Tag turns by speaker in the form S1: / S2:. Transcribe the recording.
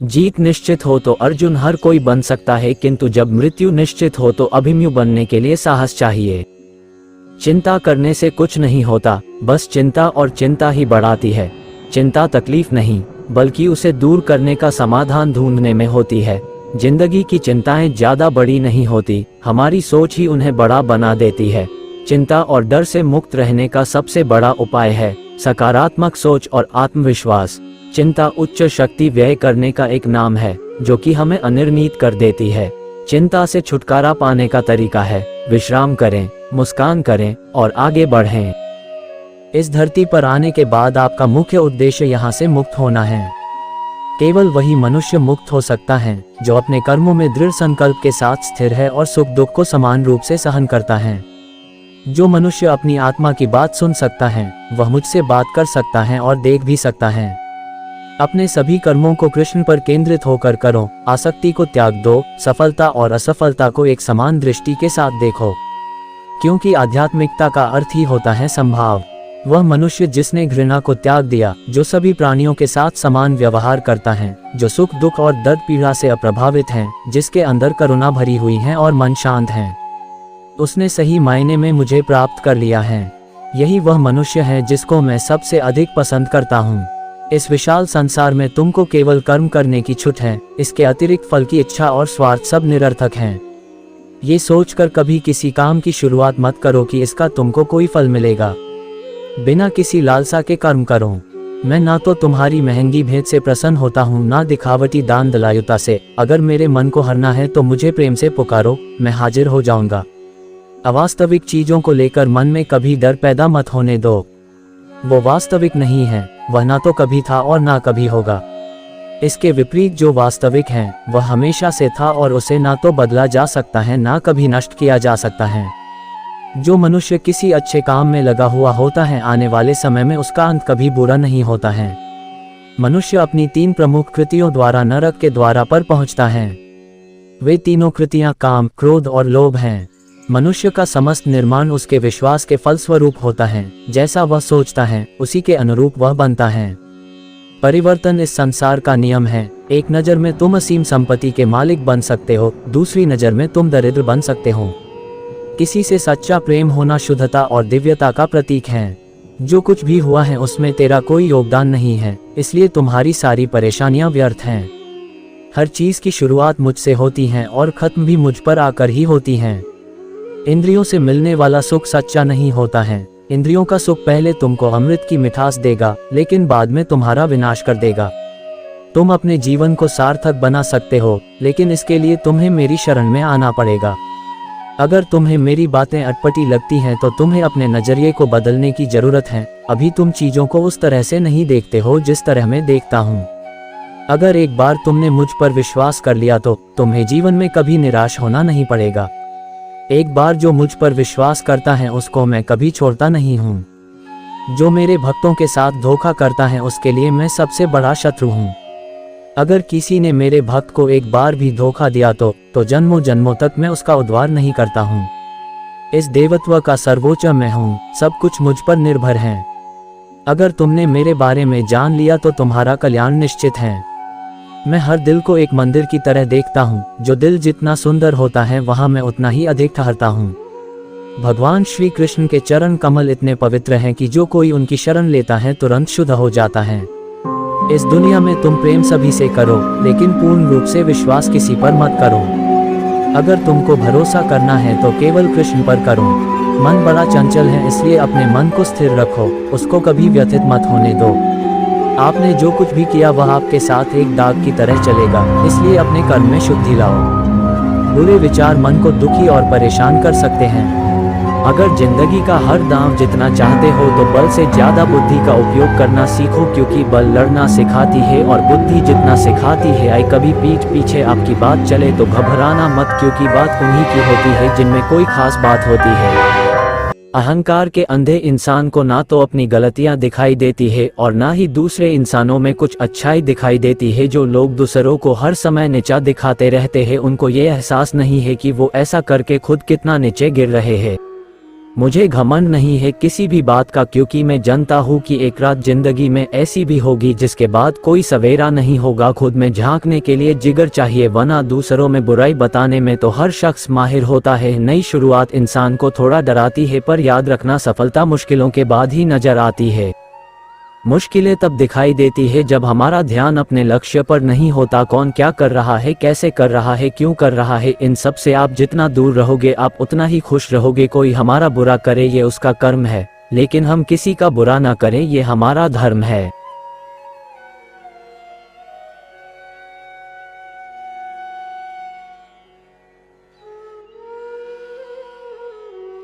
S1: जीत निश्चित हो तो अर्जुन हर कोई बन सकता है, किंतु जब मृत्यु निश्चित हो तो अभिमन्यु बनने के लिए साहस चाहिए। चिंता करने से कुछ नहीं होता, बस चिंता और चिंता ही बढ़ाती है। चिंता तकलीफ नहीं, बल्कि उसे दूर करने का समाधान ढूंढने में होती है। जिंदगी की चिंताएं ज्यादा बड़ी नहीं होती, हमारी सोच ही उन्हें बड़ा बना देती है। चिंता और डर से मुक्त रहने का सबसे बड़ा उपाय है सकारात्मक सोच और आत्मविश्वास। चिंता उच्च शक्ति व्यय करने का एक नाम है, जो कि हमें अनिर्णीत कर देती है। चिंता से छुटकारा पाने का तरीका है विश्राम करें, मुस्कान करें और आगे बढ़ें। इस धरती पर आने के बाद आपका मुख्य उद्देश्य यहाँ से मुक्त होना है। केवल वही मनुष्य मुक्त हो सकता है जो अपने कर्मों में दृढ़ संकल्प के साथ स्थिर है और सुख दुख को समान रूप से सहन करता है। जो मनुष्य अपनी आत्मा की बात सुन सकता है, वह मुझसे बात कर सकता है और देख भी सकता है। अपने सभी कर्मों को कृष्ण पर केंद्रित होकर करो, आसक्ति को त्याग दो, सफलता और असफलता को एक समान दृष्टि के साथ देखो, क्योंकि आध्यात्मिकता का अर्थ ही होता है संभाव। वह मनुष्य जिसने घृणा को त्याग दिया, जो सभी प्राणियों के साथ समान व्यवहार करता है, जो सुख दुख और दर्द पीड़ा से अप्रभावित है, जिसके अंदर करुणा भरी हुई है और मन शांत है, उसने सही मायने में मुझे प्राप्त कर लिया है। यही वह मनुष्य है जिसको मैं सबसे अधिक पसंद करता हूँ। इस विशाल संसार में तुमको केवल कर्म करने की छूट है, इसके अतिरिक्त फल की इच्छा और स्वार्थ सब निरर्थक हैं। ये सोचकर कभी किसी काम की शुरुआत मत करो कि इसका तुमको कोई फल मिलेगा। बिना किसी लालसा के कर्म करो। मैं ना तो तुम्हारी महंगी भेंट से प्रसन्न होता हूँ, ना दिखावटी दान दलायुता से। अगर मेरे मन को हरना है तो मुझे प्रेम से पुकारो, मैं हाजिर हो जाऊंगा। अवास्तविक चीजों को लेकर मन में कभी डर पैदा मत होने दो। वो वास्तविक नहीं है, वह ना तो कभी था और ना कभी होगा। इसके विपरीत जो वास्तविक है वह हमेशा से था और उसे ना तो बदला जा सकता है, ना कभी नष्ट किया जा सकता है। जो मनुष्य किसी अच्छे काम में लगा हुआ होता है, आने वाले समय में उसका अंत कभी बुरा नहीं होता है। मनुष्य अपनी 3 प्रमुख कृतियों द्वारा नरक के द्वारा पर पहुंचता है। वे तीनों कृतियां काम, क्रोध और लोभ हैं। मनुष्य का समस्त निर्माण उसके विश्वास के फलस्वरूप होता है। जैसा वह सोचता है, उसी के अनुरूप वह बनता है। परिवर्तन इस संसार का नियम है। एक नज़र में तुम असीम संपत्ति के मालिक बन सकते हो, दूसरी नज़र में तुम दरिद्र बन सकते हो। किसी से सच्चा प्रेम होना शुद्धता और दिव्यता का प्रतीक है। जो कुछ भी हुआ है उसमें तेरा कोई योगदान नहीं है, इसलिए तुम्हारी सारी परेशानियां व्यर्थ हैं। हर चीज की शुरुआत मुझसे होती है और खत्म भी मुझ पर आकर ही होती है। इंद्रियों से मिलने वाला सुख सच्चा नहीं होता है। इंद्रियों का सुख पहले तुमको अमृत की मिठास देगा, लेकिन बाद में तुम्हारा विनाश कर देगा। तुम अपने जीवन को सार्थक बना सकते हो, लेकिन इसके लिए तुम्हें मेरी शरण में आना पड़ेगा। अगर तुम्हें मेरी बातें अटपटी लगती हैं तो तुम्हें अपने नजरिए को बदलने की जरूरत है। अभी तुम चीजों को उस तरह से नहीं देखते हो जिस तरह मैं देखता हूँ। अगर एक बार तुमने मुझ पर विश्वास कर लिया तो तुम्हें जीवन में कभी निराश होना नहीं पड़ेगा। एक बार जो मुझ पर विश्वास करता है उसको मैं कभी छोड़ता नहीं हूँ। जो मेरे भक्तों के साथ धोखा करता है उसके लिए मैं सबसे बड़ा शत्रु हूँ। अगर किसी ने मेरे भक्त को एक बार भी धोखा दिया तो जन्मों जन्मों तक मैं उसका उद्धार नहीं करता हूँ। इस देवत्व का सर्वोच्च मैं हूँ, सब कुछ मुझ पर निर्भर है। अगर तुमने मेरे बारे में जान लिया तो तुम्हारा कल्याण निश्चित है। मैं हर दिल को एक मंदिर की तरह देखता हूँ। जो दिल जितना सुंदर होता है वहाँ मैं उतना ही अधिक ठहरता हूँ। भगवान श्री कृष्ण के चरण कमल इतने पवित्र हैं कि जो कोई उनकी शरण लेता है तुरंत शुद्ध हो जाता है। इस दुनिया में तुम प्रेम सभी से करो, लेकिन पूर्ण रूप से विश्वास किसी पर मत करो। अगर तुमको भरोसा करना है तो केवल कृष्ण पर करो। मन बड़ा चंचल है, इसलिए अपने मन को स्थिर रखो, उसको कभी व्यथित मत होने दो। आपने जो कुछ भी किया वह आपके साथ एक दाग की तरह चलेगा, इसलिए अपने कर्म में शुद्धि लाओ। बुरे विचार मन को दुखी और परेशान कर सकते हैं। अगर जिंदगी का हर दांव जितना चाहते हो तो बल से ज्यादा बुद्धि का उपयोग करना सीखो, क्योंकि बल लड़ना सिखाती है और बुद्धि जितना सिखाती है। आई कभी पीठ पीछे आपकी बात चले तो घबराना मत, क्योंकि बात उन्हीं की होती है जिनमें कोई खास बात होती है। अहंकार के अंधे इंसान को ना तो अपनी गलतियां दिखाई देती है और ना ही दूसरे इंसानों में कुछ अच्छाई दिखाई देती है। जो लोग दूसरों को हर समय नीचा दिखाते रहते हैं, उनको ये एहसास नहीं है कि वो ऐसा करके खुद कितना नीचे गिर रहे हैं। मुझे घमंड नहीं है किसी भी बात का, क्योंकि मैं जानता हूँ कि एक रात जिंदगी में ऐसी भी होगी जिसके बाद कोई सवेरा नहीं होगा। खुद में झांकने के लिए जिगर चाहिए, वरना दूसरों में बुराई बताने में तो हर शख्स माहिर होता है। नई शुरुआत इंसान को थोड़ा डराती है, पर याद रखना सफलता मुश्किलों के बाद ही नजर आती है। मुश्किलें तब दिखाई देती है जब हमारा ध्यान अपने लक्ष्य पर नहीं होता। कौन क्या कर रहा है, कैसे कर रहा है, क्यों कर रहा है, इन सब से आप जितना दूर रहोगे आप उतना ही खुश रहोगे। कोई हमारा बुरा करे ये उसका कर्म है, लेकिन हम किसी का बुरा ना करें ये हमारा धर्म है।